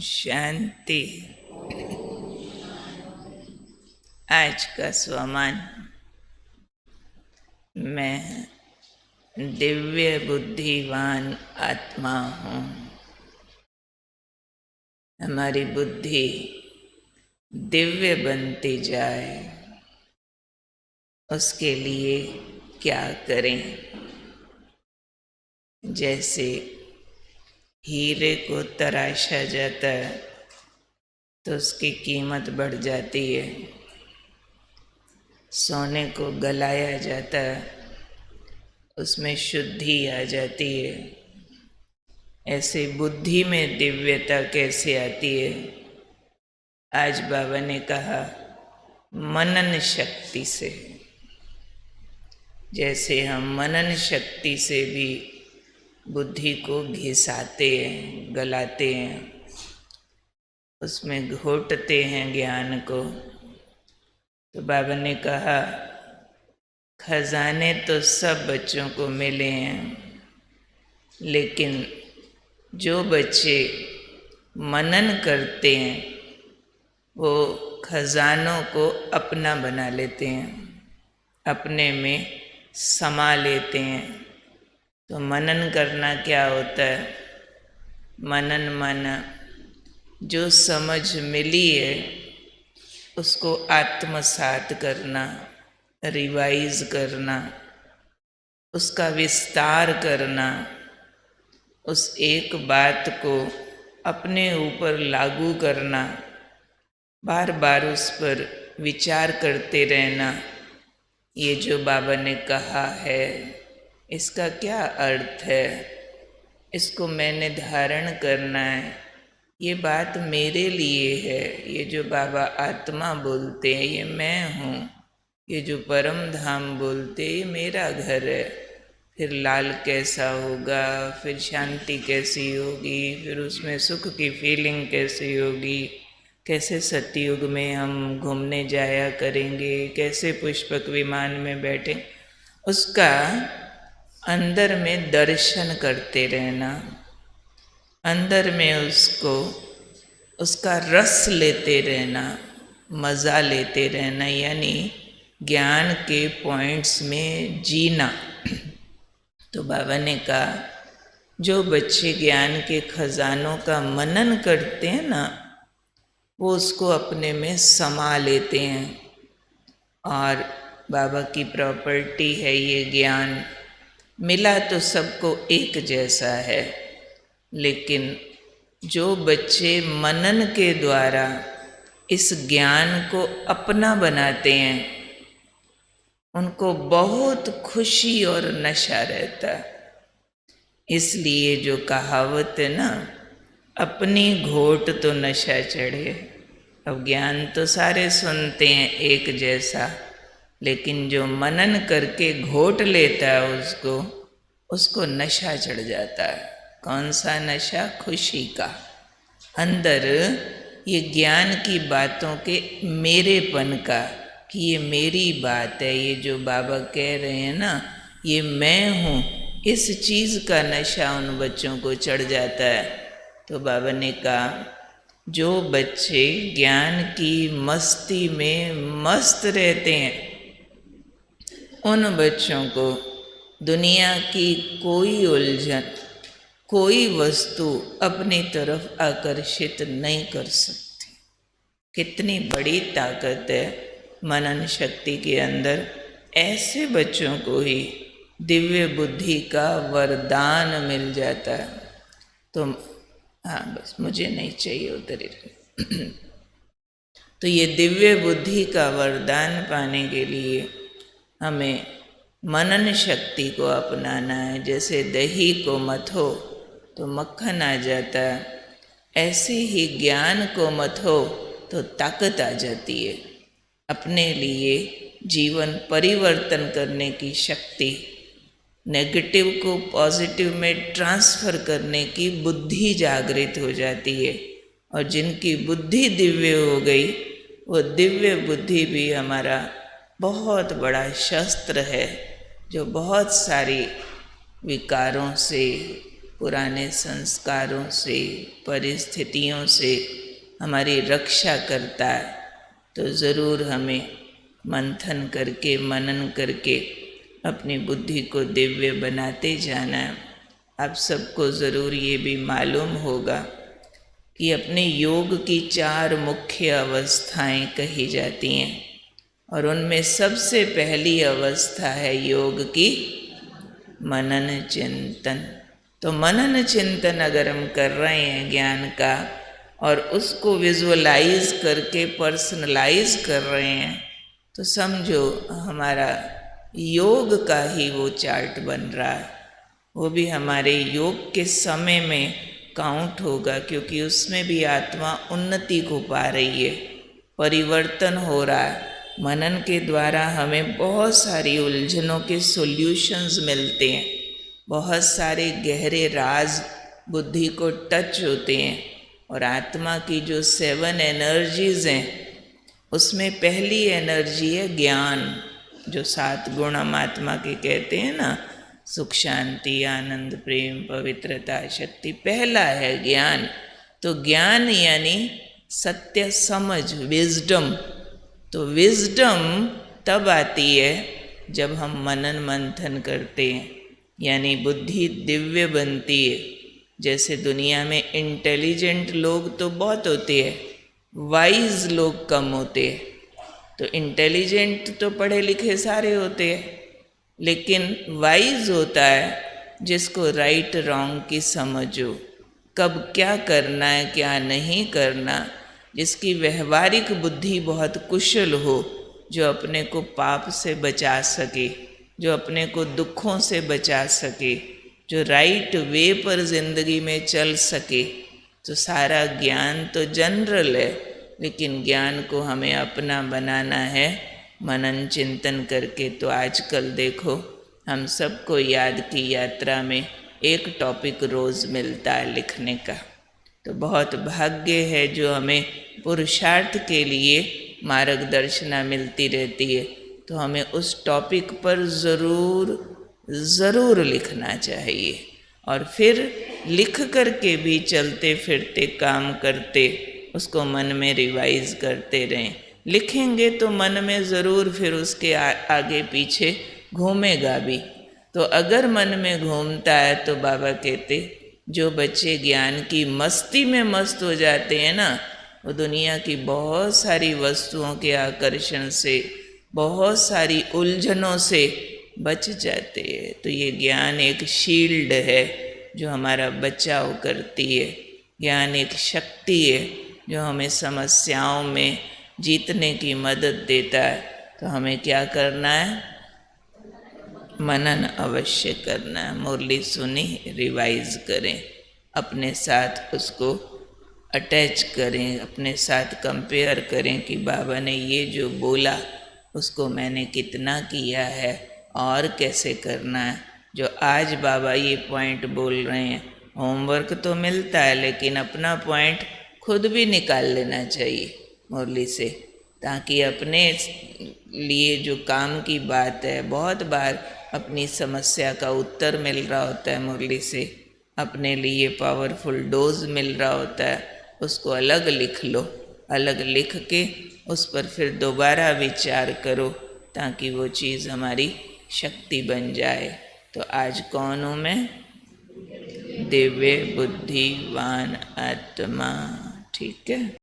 शांति। आज का स्वमान, मैं दिव्य बुद्धिवान आत्मा हूँ। हमारी बुद्धि दिव्य बनती जाए, उसके लिए क्या करें? जैसे हीरे को तराशा जाता है तो उसकी कीमत बढ़ जाती है, सोने को गलाया जाता है उसमें शुद्धि आ जाती है। ऐसे बुद्धि में दिव्यता कैसे आती है? आज बाबा ने कहा मनन शक्ति से। जैसे हम मनन शक्ति से भी बुद्धि को घिसाते हैं, गलाते हैं, उसमें घोटते हैं ज्ञान को, तो बाबा ने कहा खजाने तो सब बच्चों को मिले हैं, लेकिन जो बच्चे मनन करते हैं वो खजानों को अपना बना लेते हैं, अपने में समा लेते हैं। तो मनन करना क्या होता है? मनन माना जो समझ मिली है उसको आत्मसात करना, रिवाइज करना, उसका विस्तार करना, उस एक बात को अपने ऊपर लागू करना, बार बार उस पर विचार करते रहना। ये जो बाबा ने कहा है इसका क्या अर्थ है, इसको मैंने धारण करना है, ये बात मेरे लिए है। ये जो बाबा आत्मा बोलते हैं ये मैं हूँ, ये जो परम धाम बोलते हैं ये मेरा घर है। फिर लाल कैसा होगा, फिर शांति कैसी होगी, फिर उसमें सुख की फीलिंग कैसी होगी, कैसे सतयुग में हम घूमने जाया करेंगे, कैसे पुष्पक विमान में बैठे, उसका अंदर में दर्शन करते रहना, अंदर में उसको उसका रस लेते रहना, मज़ा लेते रहना, यानी ज्ञान के पॉइंट्स में जीना। तो बाबा ने कहा जो बच्चे ज्ञान के खजानों का मनन करते हैं ना, वो उसको अपने में समा लेते हैं। और बाबा की प्रॉपर्टी है ये ज्ञान, मिला तो सबको एक जैसा है, लेकिन जो बच्चे मनन के द्वारा इस ज्ञान को अपना बनाते हैं उनको बहुत खुशी और नशा रहता है। इसलिए जो कहावत है ना, अपनी घोट तो नशा चढ़े। अब ज्ञान तो सारे सुनते हैं एक जैसा, लेकिन जो मनन करके घोट लेता है उसको नशा चढ़ जाता है। कौन सा नशा? खुशी का। अंदर ये ज्ञान की बातों के मेरेपन का, कि ये मेरी बात है, ये जो बाबा कह रहे हैं ना ये मैं हूँ, इस चीज़ का नशा उन बच्चों को चढ़ जाता है। तो बाबा ने कहा जो बच्चे ज्ञान की मस्ती में मस्त रहते हैं उन बच्चों को दुनिया की कोई उलझन, कोई वस्तु अपनी तरफ आकर्षित नहीं कर सकती। कितनी बड़ी ताकत है मनन शक्ति के अंदर। ऐसे बच्चों को ही दिव्य बुद्धि का वरदान मिल जाता है। तो हाँ, बस मुझे नहीं चाहिए उधर ही। तो ये दिव्य बुद्धि का वरदान पाने के लिए हमें मनन शक्ति को अपनाना है। जैसे दही को मथो तो मक्खन आ जाता है, ऐसे ही ज्ञान को मथो तो ताकत आ जाती है। अपने लिए जीवन परिवर्तन करने की शक्ति, नेगेटिव को पॉजिटिव में ट्रांसफ़र करने की बुद्धि जागृत हो जाती है। और जिनकी बुद्धि दिव्य हो गई, वो दिव्य बुद्धि भी हमारा बहुत बड़ा शस्त्र है, जो बहुत सारी विकारों से, पुराने संस्कारों से, परिस्थितियों से हमारी रक्षा करता है, तो ज़रूर हमें मंथन करके, मनन करके अपनी बुद्धि को दिव्य बनाते जाना है। आप सबको ज़रूर ये भी मालूम होगा कि अपने योग की 4 मुख्य अवस्थाएं कही जाती हैं, और उनमें सबसे पहली अवस्था है योग की मनन चिंतन। तो मनन चिंतन अगर हम कर रहे हैं ज्ञान का, और उसको विजुअलाइज करके पर्सनलाइज कर रहे हैं, तो समझो हमारा योग का ही वो चार्ट बन रहा है। वो भी हमारे योग के समय में काउंट होगा, क्योंकि उसमें भी आत्मा उन्नति को पा रही है, परिवर्तन हो रहा है। मनन के द्वारा हमें बहुत सारी उलझनों के सॉल्यूशंस मिलते हैं, बहुत सारे गहरे राज बुद्धि को टच होते हैं। और आत्मा की जो 7 एनर्जीज हैं, उसमें पहली एनर्जी है ज्ञान, जो 7 गुण हम आत्मा के कहते हैं ना, सुख, शांति, आनंद, प्रेम, पवित्रता, शक्ति। पहला है ज्ञान। तो ज्ञान यानी सत्य समझ, विजडम। तो विजडम तब आती है जब हम मनन मंथन करते हैं, यानी बुद्धि दिव्य बनती है। जैसे दुनिया में इंटेलिजेंट लोग तो बहुत होते हैं, वाइज लोग कम होते हैं। तो इंटेलिजेंट तो पढ़े लिखे सारे होते हैं, लेकिन वाइज होता है जिसको राइट रॉन्ग की समझ हो, कब क्या करना है क्या नहीं करना, जिसकी व्यवहारिक बुद्धि बहुत कुशल हो, जो अपने को पाप से बचा सके, जो अपने को दुखों से बचा सके, जो राइट वे पर जिंदगी में चल सके। तो सारा ज्ञान तो जनरल है, लेकिन ज्ञान को हमें अपना बनाना है मनन चिंतन करके। तो आजकल देखो, हम सबको याद की यात्रा में एक टॉपिक रोज़ मिलता है लिखने का। तो बहुत भाग्य है जो हमें पुरुषार्थ के लिए मार्गदर्शना मिलती रहती है। तो हमें उस टॉपिक पर ज़रूर लिखना चाहिए, और फिर लिख करके भी चलते फिरते काम करते उसको मन में रिवाइज करते रहें। लिखेंगे तो मन में ज़रूर फिर उसके आगे पीछे घूमेगा भी। तो अगर मन में घूमता है तो बाबा कहते, जो बच्चे ज्ञान की मस्ती में मस्त हो जाते हैं ना, वो दुनिया की बहुत सारी वस्तुओं के आकर्षण से, बहुत सारी उलझनों से बच जाते हैं। तो ये ज्ञान एक शील्ड है जो हमारा बचाव करती है। ज्ञान एक शक्ति है जो हमें समस्याओं में जीतने की मदद देता है। तो हमें क्या करना है? मनन अवश्य करना है। मुरली सुनी, रिवाइज करें, अपने साथ उसको अटैच करें, अपने साथ कंपेयर करें कि बाबा ने ये जो बोला उसको मैंने कितना किया है और कैसे करना है। जो आज बाबा ये पॉइंट बोल रहे हैं, होमवर्क तो मिलता है, लेकिन अपना पॉइंट खुद भी निकाल लेना चाहिए मुरली से, ताकि अपने लिए जो काम की बात है, बहुत बार अपनी समस्या का उत्तर मिल रहा होता है मुरली से, अपने लिए पावरफुल डोज मिल रहा होता है, उसको अलग लिख लो। अलग लिख के उस पर फिर दोबारा विचार करो, ताकि वो चीज़ हमारी शक्ति बन जाए। तो आज कौन हूँ मैं? दिव्य बुद्धिवान आत्मा। ठीक है।